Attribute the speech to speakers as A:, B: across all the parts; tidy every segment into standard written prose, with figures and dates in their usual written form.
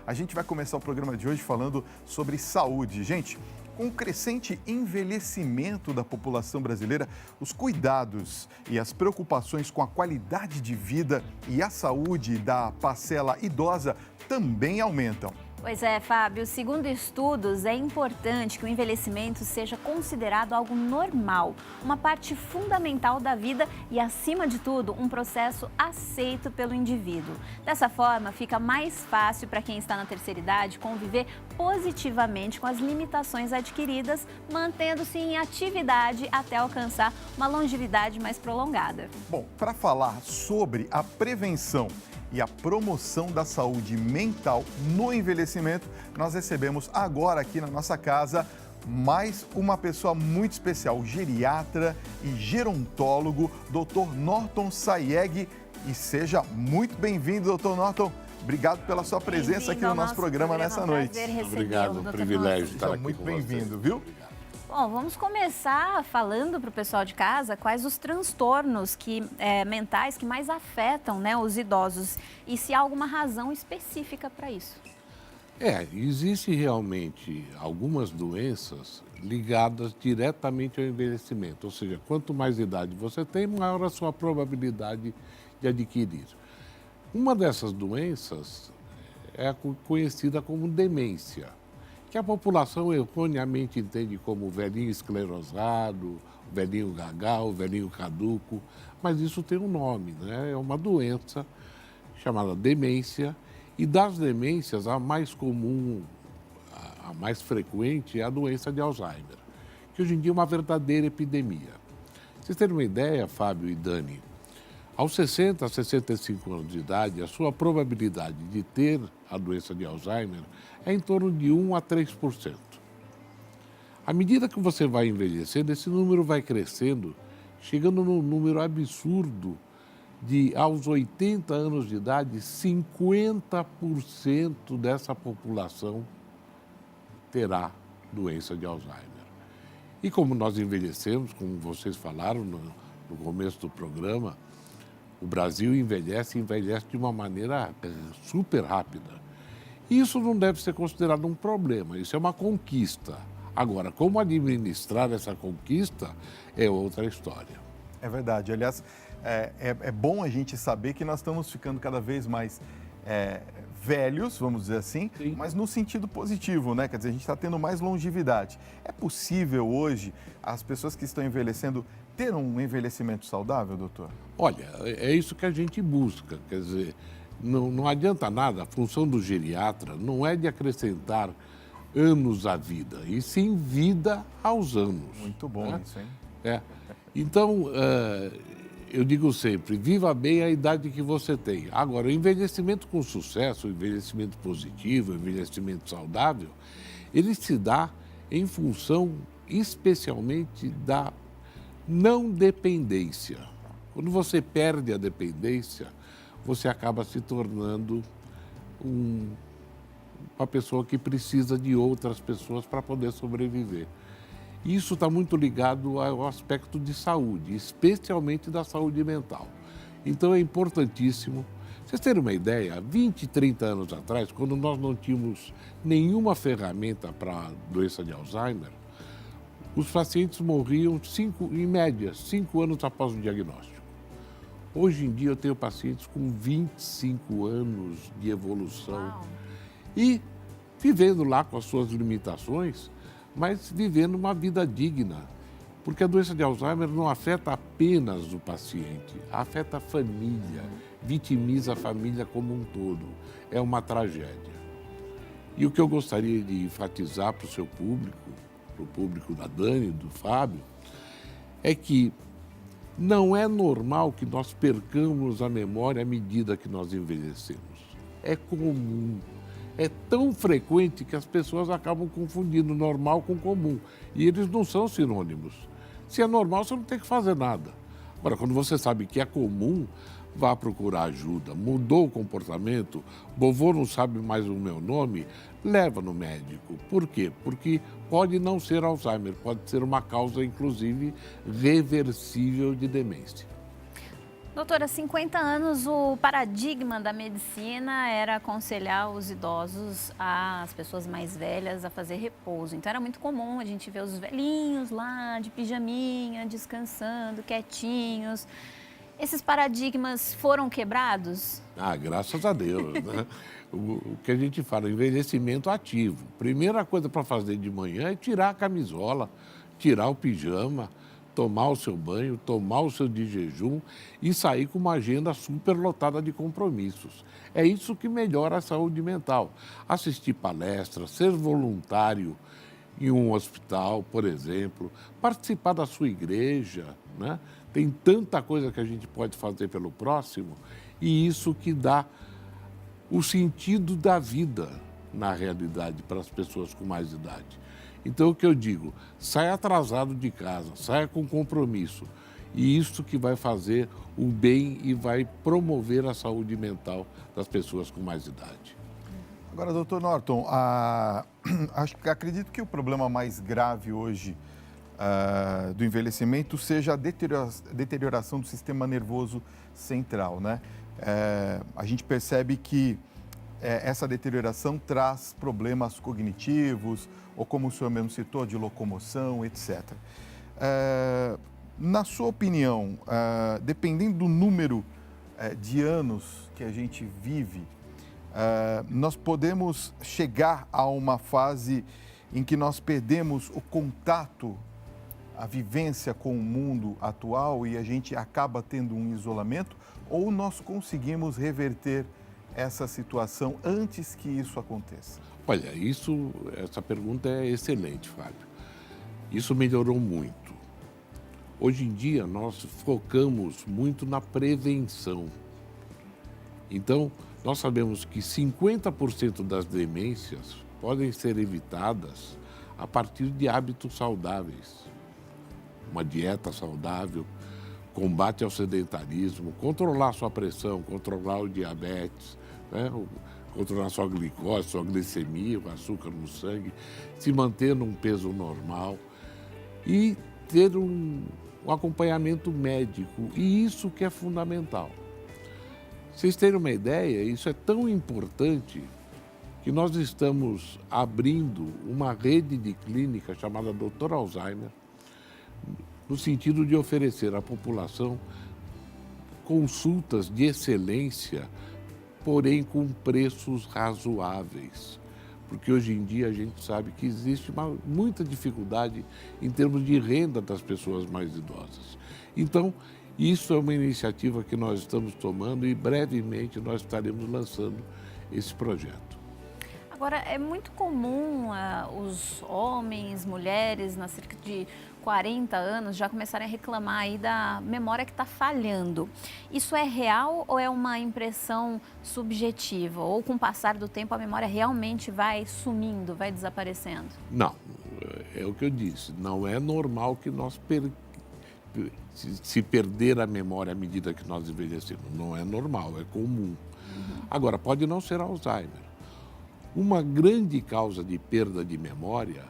A: A gente vai começar o programa de hoje falando sobre saúde. Gente, com o crescente envelhecimento da população brasileira, os cuidados e as preocupações com a qualidade de vida e a saúde da parcela idosa também aumentam.
B: Pois é, Fábio. Segundo estudos, é importante que o envelhecimento seja considerado algo normal, uma parte fundamental da vida e, acima de tudo, um processo aceito pelo indivíduo. Dessa forma, fica mais fácil para quem está na terceira idade conviver positivamente com as limitações adquiridas, mantendo-se em atividade até alcançar uma longevidade mais prolongada.
A: Bom, para falar sobre a prevenção e a promoção da saúde mental no envelhecimento, nós recebemos agora aqui na nossa casa mais uma pessoa muito especial, o geriatra e gerontólogo, Dr. Norton Sayeg. E seja muito bem-vindo, Dr. Norton. Obrigado pela sua presença aqui no nosso programa nessa noite.
C: Obrigado, um privilégio de estar aqui com
A: muito bem-vindo, viu?
B: Bom, vamos começar falando para o pessoal de casa quais os transtornos mentais que mais afetam, né, os idosos e se há alguma razão específica para isso.
C: Existem realmente algumas doenças ligadas diretamente ao envelhecimento, ou seja, quanto mais idade você tem, maior a sua probabilidade de adquirir. Uma dessas doenças é conhecida como demência, que a população erroneamente entende como velhinho esclerosado, velhinho gaga, velhinho caduco, mas isso tem um nome, né? É uma doença chamada demência, e das demências a mais comum, a mais frequente é a doença de Alzheimer, que hoje em dia é uma verdadeira epidemia. Pra vocês terem uma ideia, Fábio e Dani, aos 60 a 65 anos de idade, a sua probabilidade de ter a doença de Alzheimer é em torno de 1 a 3%. À medida que você vai envelhecendo, esse número vai crescendo, chegando num número absurdo de, aos 80 anos de idade, 50% dessa população terá doença de Alzheimer. E como nós envelhecemos, como vocês falaram no começo do programa, o Brasil envelhece de uma maneira super rápida. Isso não deve ser considerado um problema, isso é uma conquista. Agora, como administrar essa conquista é outra história.
A: É verdade. Aliás, é bom a gente saber que nós estamos ficando cada vez mais velhos, vamos dizer assim, sim, mas no sentido positivo, né? Quer dizer, a gente está tendo mais longevidade. É possível hoje as pessoas que estão envelhecendo ter um envelhecimento saudável, doutor?
C: Olha, é isso que a gente busca, quer dizer, não adianta nada, a função do geriatra não é de acrescentar anos à vida, e sim vida aos anos.
A: Muito bom, né? Isso, hein?
C: Então, eu digo sempre, viva bem a idade que você tem. Agora, o envelhecimento com sucesso, o envelhecimento positivo, o envelhecimento saudável, ele se dá em função especialmente da não dependência. Quando você perde a dependência, você acaba se tornando uma pessoa que precisa de outras pessoas para poder sobreviver. Isso está muito ligado ao aspecto de saúde, especialmente da saúde mental. Então é importantíssimo. Vocês terem uma ideia, 20, 30 anos atrás, quando nós não tínhamos nenhuma ferramenta para a doença de Alzheimer, os pacientes morriam, em média, 5 anos após o diagnóstico. Hoje em dia eu tenho pacientes com 25 anos de evolução.
B: Uau.
C: E vivendo lá com as suas limitações, mas vivendo uma vida digna. Porque a doença de Alzheimer não afeta apenas o paciente, afeta a família, vitimiza a família como um todo. É uma tragédia. E o que eu gostaria de enfatizar para o seu público, para o público da Dani, do Fábio, é que não é normal que nós percamos a memória à medida que nós envelhecemos. É comum. É tão frequente que as pessoas acabam confundindo normal com comum. E eles não são sinônimos. Se é normal, você não tem que fazer nada. Agora, quando você sabe que é comum, vá procurar ajuda. Mudou o comportamento, vovô não sabe mais o meu nome, leva no médico. Por quê? Porque pode não ser Alzheimer, pode ser uma causa, inclusive, reversível de demência.
B: Doutora, há 50 anos o paradigma da medicina era aconselhar os idosos, as pessoas mais velhas, a fazer repouso. Então era muito comum a gente ver os velhinhos lá de pijaminha, descansando, quietinhos. Esses paradigmas foram quebrados?
C: Ah, graças a Deus, né? O que a gente fala, envelhecimento ativo. Primeira coisa para fazer de manhã é tirar a camisola, tirar o pijama, tomar o seu banho, tomar o seu de jejum e sair com uma agenda super lotada de compromissos. É isso que melhora a saúde mental. Assistir palestras, ser voluntário em um hospital, por exemplo, participar da sua igreja, né? Tem tanta coisa que a gente pode fazer pelo próximo e isso que dá o sentido da vida na realidade para as pessoas com mais idade. Então, o que eu digo, saia atrasado de casa, saia com compromisso. E isso que vai fazer o bem e vai promover a saúde mental das pessoas com mais idade.
A: Agora, doutor Norton, acredito que o problema mais grave hoje do envelhecimento seja a deterioração do sistema nervoso central, né? A gente percebe que essa deterioração traz problemas cognitivos, ou como o senhor mesmo citou, de locomoção, etc. Na sua opinião, dependendo do número de anos que a gente vive, nós podemos chegar a uma fase em que nós perdemos o contato, a vivência com o mundo atual e a gente acaba tendo um isolamento, ou nós conseguimos reverter essa situação antes que isso aconteça?
C: Olha, essa pergunta é excelente, Fábio. Isso melhorou muito. Hoje em dia, nós focamos muito na prevenção. Então, nós sabemos que 50% das demências podem ser evitadas a partir de hábitos saudáveis. Uma dieta saudável, combate ao sedentarismo, controlar sua pressão, controlar o diabetes, né? Controlar sua glicose, sua glicemia, o açúcar no sangue, se manter num peso normal e ter um acompanhamento médico. E isso que é fundamental. Vocês terem uma ideia, isso é tão importante que nós estamos abrindo uma rede de clínica chamada Dr. Alzheimer, no sentido de oferecer à população consultas de excelência, porém com preços razoáveis. Porque hoje em dia a gente sabe que existe muita dificuldade em termos de renda das pessoas mais idosas. Então, isso é uma iniciativa que nós estamos tomando e brevemente nós estaremos lançando esse projeto.
B: Agora, é muito comum os homens, mulheres, na cerca de 40 anos, já começarem a reclamar aí da memória que está falhando. Isso é real ou é uma impressão subjetiva? Ou com o passar do tempo a memória realmente vai sumindo, vai desaparecendo?
C: Não, é o que eu disse, não é normal que nós se perder a memória à medida que nós envelhecemos. Não é normal, é comum. Agora, pode não ser Alzheimer. Uma grande causa de perda de memória,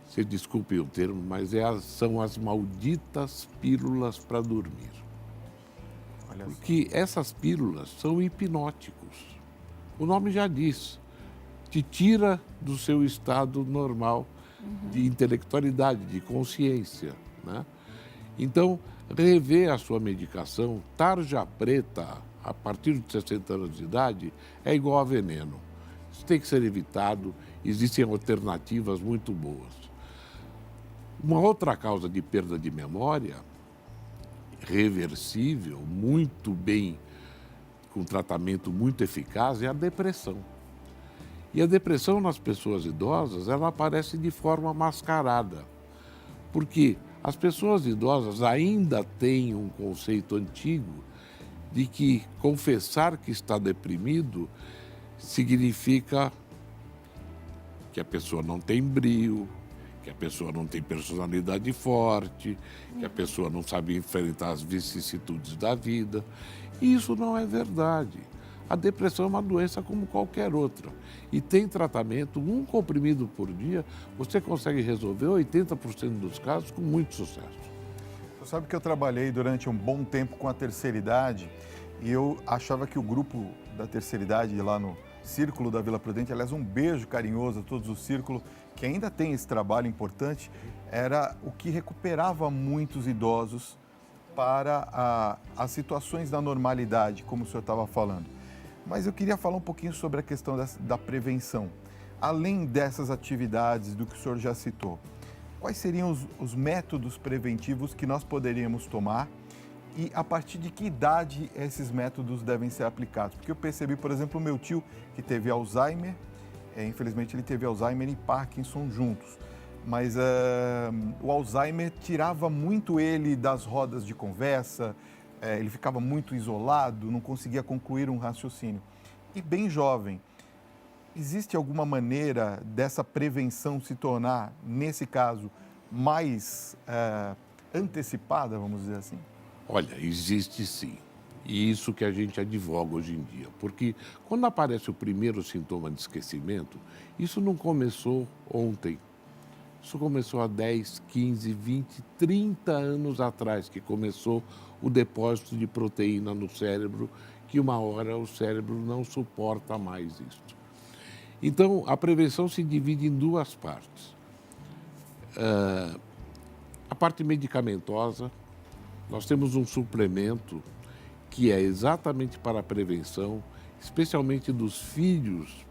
C: se desculpe o termo, mas são as malditas pílulas para dormir. Porque essas pílulas são hipnóticos. O nome já diz, te tira do seu estado normal de intelectualidade, de consciência, né? Então, rever a sua medicação, tarja preta, a partir de 60 anos de idade, é igual a veneno. Isso tem que ser evitado, existem alternativas muito boas. Uma outra causa de perda de memória, reversível, muito bem, com tratamento muito eficaz, é a depressão. E a depressão nas pessoas idosas, ela aparece de forma mascarada, porque as pessoas idosas ainda têm um conceito antigo de que confessar que está deprimido significa que a pessoa não tem brio, que a pessoa não tem personalidade forte, que a pessoa não sabe enfrentar as vicissitudes da vida. E isso não é verdade. A depressão é uma doença como qualquer outra. E tem tratamento, um comprimido por dia, você consegue resolver 80% dos casos com muito sucesso.
A: Você sabe que eu trabalhei durante um bom tempo com a terceira idade e eu achava que o grupo da terceira idade lá no Círculo da Vila Prudente, aliás, um beijo carinhoso a todos do Círculo, que ainda tem esse trabalho importante, era o que recuperava muitos idosos para as situações da normalidade, como o senhor estava falando. Mas eu queria falar um pouquinho sobre a questão da prevenção. Além dessas atividades do que o senhor já citou, quais seriam os métodos preventivos que nós poderíamos tomar e a partir de que idade esses métodos devem ser aplicados? Porque eu percebi, por exemplo, o meu tio que teve Alzheimer, infelizmente ele teve Alzheimer e Parkinson juntos, mas o Alzheimer tirava muito ele das rodas de conversa, ele ficava muito isolado, não conseguia concluir um raciocínio. E bem jovem, existe alguma maneira dessa prevenção se tornar, nesse caso, mais antecipada, vamos dizer assim?
C: Olha, existe sim. E isso que a gente advoga hoje em dia. Porque quando aparece o primeiro sintoma de esquecimento, isso não começou ontem. Isso começou há 10, 15, 20, 30 anos atrás, que começou o depósito de proteína no cérebro, que uma hora o cérebro não suporta mais isso. Então, a prevenção se divide em duas partes. A parte medicamentosa, nós temos um suplemento que é exatamente para a prevenção, especialmente dos filhos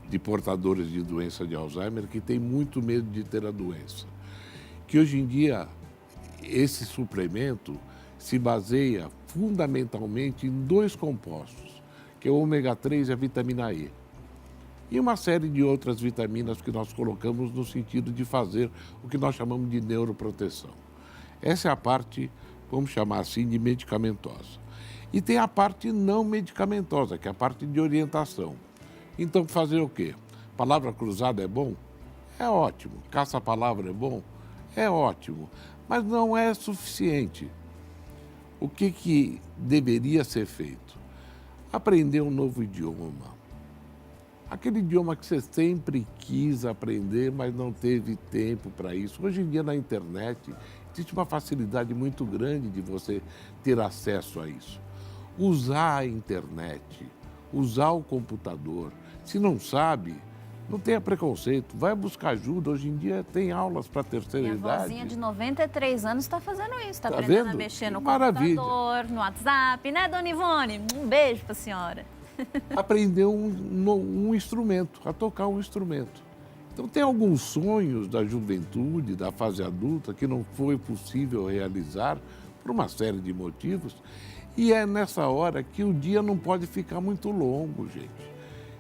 C: de portadores de doença de Alzheimer, que têm muito medo de ter a doença. Que hoje em dia, esse suplemento se baseia fundamentalmente em dois compostos, que é o ômega 3 e a vitamina E. E uma série de outras vitaminas que nós colocamos no sentido de fazer o que nós chamamos de neuroproteção. Essa é a parte, vamos chamar assim, de medicamentosa. E tem a parte não medicamentosa, que é a parte de orientação. Então, fazer o quê? Palavra cruzada é bom? É ótimo. Caça-palavra é bom? É ótimo. Mas não é suficiente. O que deveria ser feito? Aprender um novo idioma. Aquele idioma que você sempre quis aprender, mas não teve tempo para isso. Hoje em dia, na internet, existe uma facilidade muito grande de você ter acesso a isso. Usar a internet, usar o computador. Se não sabe, não tenha preconceito, vai buscar ajuda. Hoje em dia tem aulas para terceira idade.
B: Minha vozinha de 93 anos está fazendo isso, está
C: Tá
B: aprendendo
C: vendo?
B: a mexer no
C: Maravilha.
B: computador, no WhatsApp, né, dona Ivone? Um beijo para a senhora.
C: Aprender um instrumento, a tocar um instrumento. Então, tem alguns sonhos da juventude, da fase adulta, que não foi possível realizar por uma série de motivos. E é nessa hora que o dia não pode ficar muito longo, gente.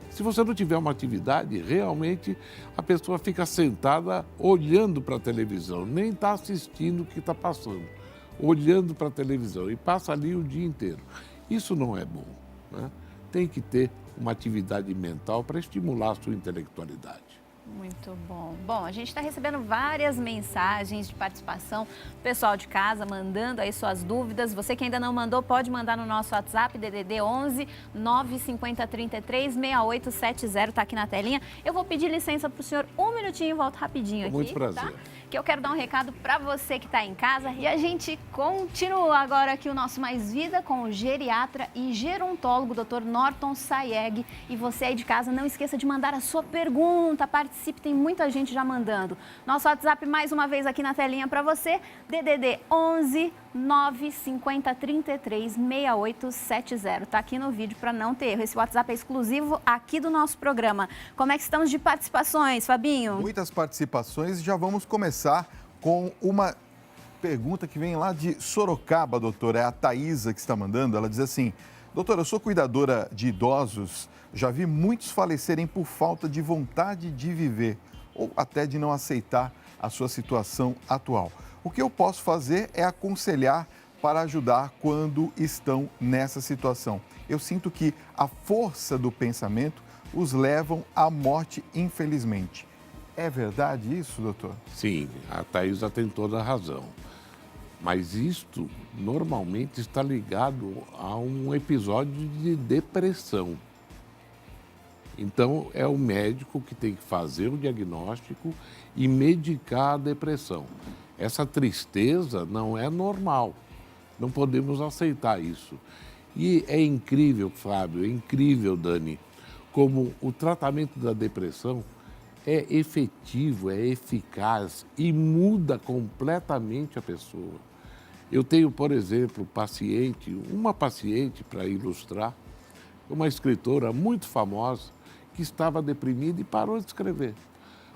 C: Se você não tiver uma atividade, realmente a pessoa fica sentada olhando para a televisão, nem está assistindo o que está passando, olhando para a televisão e passa ali o dia inteiro. Isso não é bom, né? Tem que ter uma atividade mental para estimular a sua intelectualidade.
B: Muito bom. Bom, a gente está recebendo várias mensagens de participação, pessoal de casa mandando aí suas dúvidas. Você que ainda não mandou, pode mandar no nosso WhatsApp, DDD 11 950 33 6870, está aqui na telinha. Eu vou pedir licença para o senhor um minutinho e volto rapidinho aqui.
C: Muito prazer.
B: Tá? Que eu quero dar um recado para você que está em casa. E a gente continua agora aqui o nosso Mais Vida com o geriatra e gerontólogo, Dr. Norton Sayeg. E você aí de casa, não esqueça de mandar a sua pergunta, participe, tem muita gente já mandando. Nosso WhatsApp mais uma vez aqui na telinha para você, DDD 11 950 33 6870. Tá aqui no vídeo para não ter erro. Esse WhatsApp é exclusivo aqui do nosso programa. Como é que estamos de participações, Fabinho?
A: Muitas participações. Já vamos começar com uma pergunta que vem lá de Sorocaba, doutora. É a Thaisa que está mandando. Ela diz assim: doutora, eu sou cuidadora de idosos. Já vi muitos falecerem por falta de vontade de viver ou até de não aceitar a sua situação atual. O que eu posso fazer é aconselhar para ajudar quando estão nessa situação. Eu sinto que a força do pensamento os levam à morte, infelizmente. É verdade isso, doutor?
C: Sim, a Thaisa tem toda a razão. Mas isto normalmente está ligado a um episódio de depressão. Então, é o médico que tem que fazer o diagnóstico e medicar a depressão. Essa tristeza não é normal. Não podemos aceitar isso. E é incrível, Fábio, é incrível, Dani, como o tratamento da depressão é efetivo, é eficaz e muda completamente a pessoa. Eu tenho, por exemplo, uma paciente, para ilustrar, uma escritora muito famosa que estava deprimida e parou de escrever.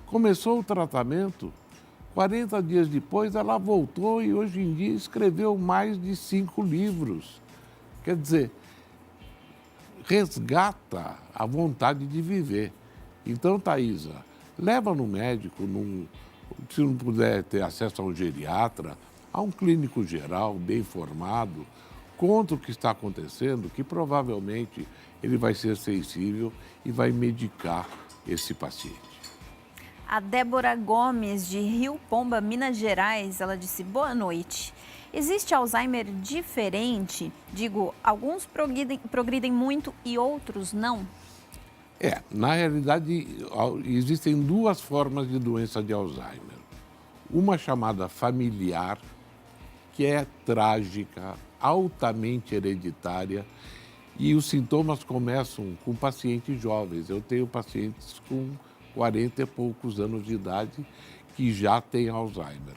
C: Começou o tratamento, 40 dias depois ela voltou e hoje em dia escreveu mais de 5 livros. Quer dizer, resgata a vontade de viver. Então, Thaisa, leva no médico, se não puder ter acesso a um geriatra, a um clínico geral bem informado, conta o que está acontecendo, que provavelmente ele vai ser sensível e vai medicar esse paciente.
B: A Débora Gomes, de Rio Pomba, Minas Gerais, ela disse: boa noite. Existe Alzheimer diferente? Digo, alguns progridem muito e outros não?
C: Na realidade, existem 2 formas de doença de Alzheimer. Uma chamada familiar, que é trágica, altamente hereditária, e os sintomas começam com pacientes jovens. Eu tenho pacientes com 40 e poucos anos de idade que já têm Alzheimer.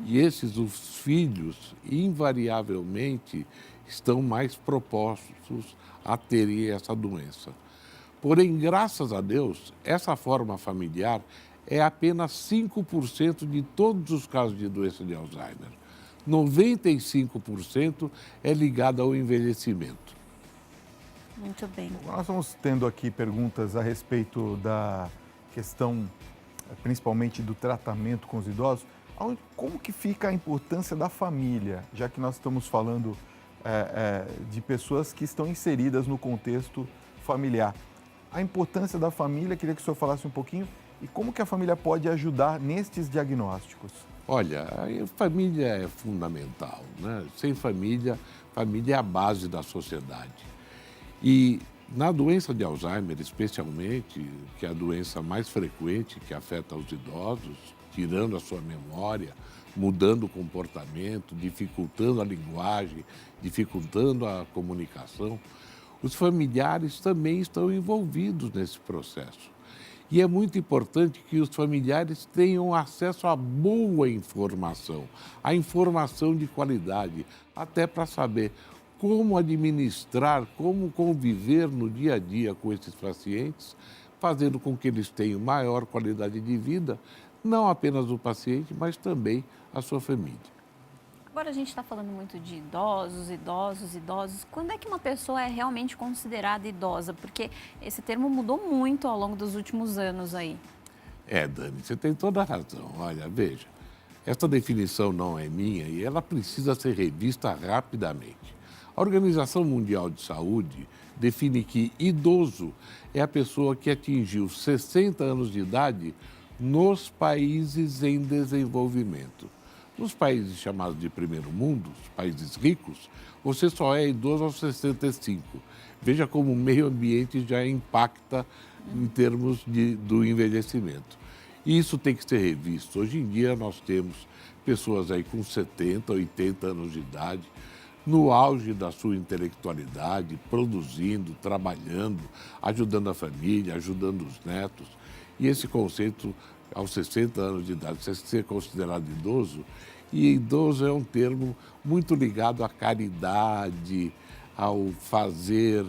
C: E os filhos, invariavelmente, estão mais propostos a terem essa doença. Porém, graças a Deus, essa forma familiar é apenas 5% de todos os casos de doença de Alzheimer. 95% é ligado ao envelhecimento.
B: Muito bem.
A: Nós estamos tendo aqui perguntas a respeito da questão, principalmente do tratamento com os idosos. Como que fica a importância da família, já que nós estamos falando de pessoas que estão inseridas no contexto familiar? A importância da família, queria que o senhor falasse um pouquinho, e como que a família pode ajudar nestes diagnósticos?
C: Olha, a família é fundamental, né? Sem família, família é a base da sociedade. E na doença de Alzheimer, especialmente, que é a doença mais frequente que afeta os idosos, tirando a sua memória, mudando o comportamento, dificultando a linguagem, dificultando a comunicação, os familiares também estão envolvidos nesse processo. E é muito importante que os familiares tenham acesso a boa informação, a informação de qualidade, até para saber como administrar, como conviver no dia a dia com esses pacientes, fazendo com que eles tenham maior qualidade de vida, não apenas o paciente, mas também a sua família.
B: Agora a gente está falando muito de idosos. Quando é que uma pessoa é realmente considerada idosa? Porque esse termo mudou muito ao longo dos últimos anos aí.
C: Dani, você tem toda a razão. Olha, veja, essa definição não é minha e ela precisa ser revista rapidamente. A Organização Mundial de Saúde define que idoso é a pessoa que atingiu 60 anos de idade nos países em desenvolvimento. Nos países chamados de primeiro mundo, os países ricos, você só é idoso aos 65. Veja como o meio ambiente já impacta em termos do envelhecimento. E isso tem que ser revisto. Hoje em dia nós temos pessoas aí com 70, 80 anos de idade, no auge da sua intelectualidade, produzindo, trabalhando, ajudando a família, ajudando os netos. E esse conceito, aos 60 anos de idade, ser considerado idoso, e idoso é um termo muito ligado à caridade, ao fazer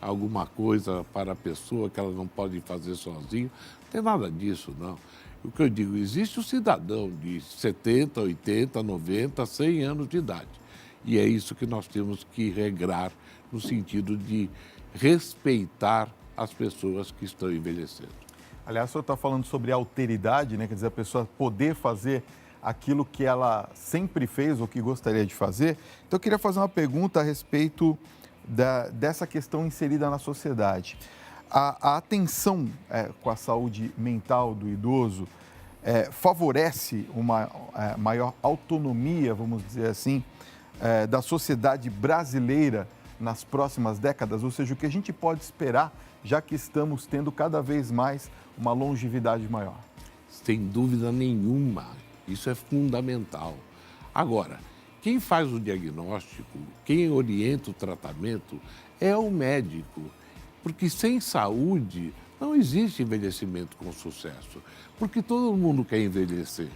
C: alguma coisa para a pessoa que ela não pode fazer sozinha. Não tem nada disso, não. O que eu digo, existe o cidadão de 70, 80, 90, 100 anos de idade. E é isso que nós temos que regrar no sentido de respeitar as pessoas que estão envelhecendo.
A: Aliás, o senhor está falando sobre alteridade, né? Quer dizer, a pessoa poder fazer aquilo que ela sempre fez ou que gostaria de fazer. Então, eu queria fazer uma pergunta a respeito dessa questão inserida na sociedade. A atenção com a saúde mental do idoso favorece uma maior autonomia, vamos dizer assim, da sociedade brasileira nas próximas décadas? Ou seja, o que a gente pode esperar, já que estamos tendo cada vez mais uma longevidade maior?
C: Sem dúvida nenhuma Isso é fundamental. Agora, quem faz o diagnóstico, quem orienta o tratamento é o médico, porque sem saúde não existe envelhecimento com sucesso, porque todo mundo quer envelhecer.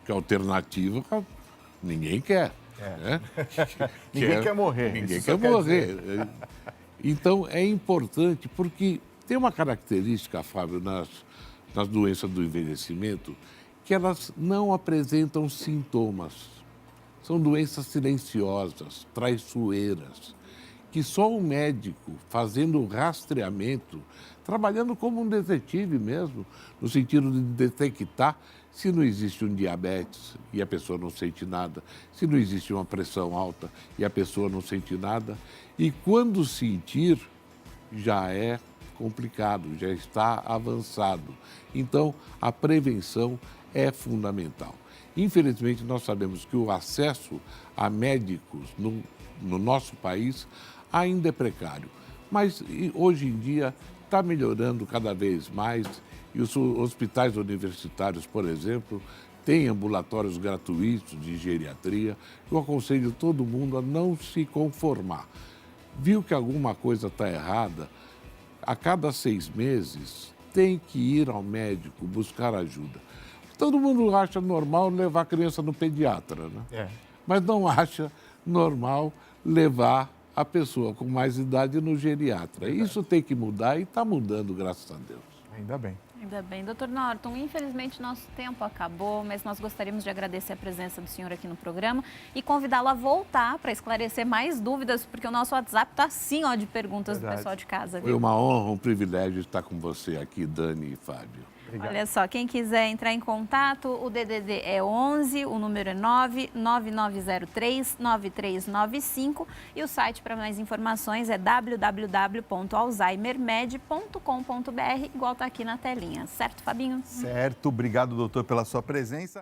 C: Que alternativa ninguém quer. Né?
A: Ninguém quer morrer.
C: Ninguém quer morrer. Então, é importante, porque tem uma característica, Fábio, nas doenças do envelhecimento, que elas não apresentam sintomas. São doenças silenciosas, traiçoeiras, que só o médico, fazendo o rastreamento, trabalhando como um detetive mesmo, no sentido de detectar se não existe um diabetes e a pessoa não sente nada, se não existe uma pressão alta e a pessoa não sente nada, e quando sentir, já é complicado, já está avançado. Então, a prevenção é fundamental. Infelizmente, nós sabemos que o acesso a médicos no nosso país ainda é precário, mas hoje em dia está melhorando cada vez mais e os hospitais universitários, por exemplo, têm ambulatórios gratuitos de geriatria. Eu aconselho todo mundo a não se conformar. Viu que alguma coisa está errada, a cada 6 meses tem que ir ao médico buscar ajuda. Todo mundo acha normal levar a criança no pediatra, né? Mas não acha normal levar a pessoa com mais idade no geriatra. Isso tem que mudar e está mudando, graças a Deus.
A: Ainda bem.
B: Ainda bem. Doutor Norton, infelizmente nosso tempo acabou, mas nós gostaríamos de agradecer a presença do senhor aqui no programa e convidá-lo a voltar para esclarecer mais dúvidas, porque o nosso WhatsApp está assim, ó, de perguntas do pessoal de casa. Viu?
C: Foi uma honra, um privilégio estar com você aqui, Dani e Fábio.
A: Obrigado.
B: Olha só, quem quiser entrar em contato, o DDD é 11, o número é 99903-9395 e o site para mais informações é www.alzheimermed.com.br, igual está aqui na telinha. Certo, Fabinho?
A: Certo, obrigado, doutor, pela sua presença.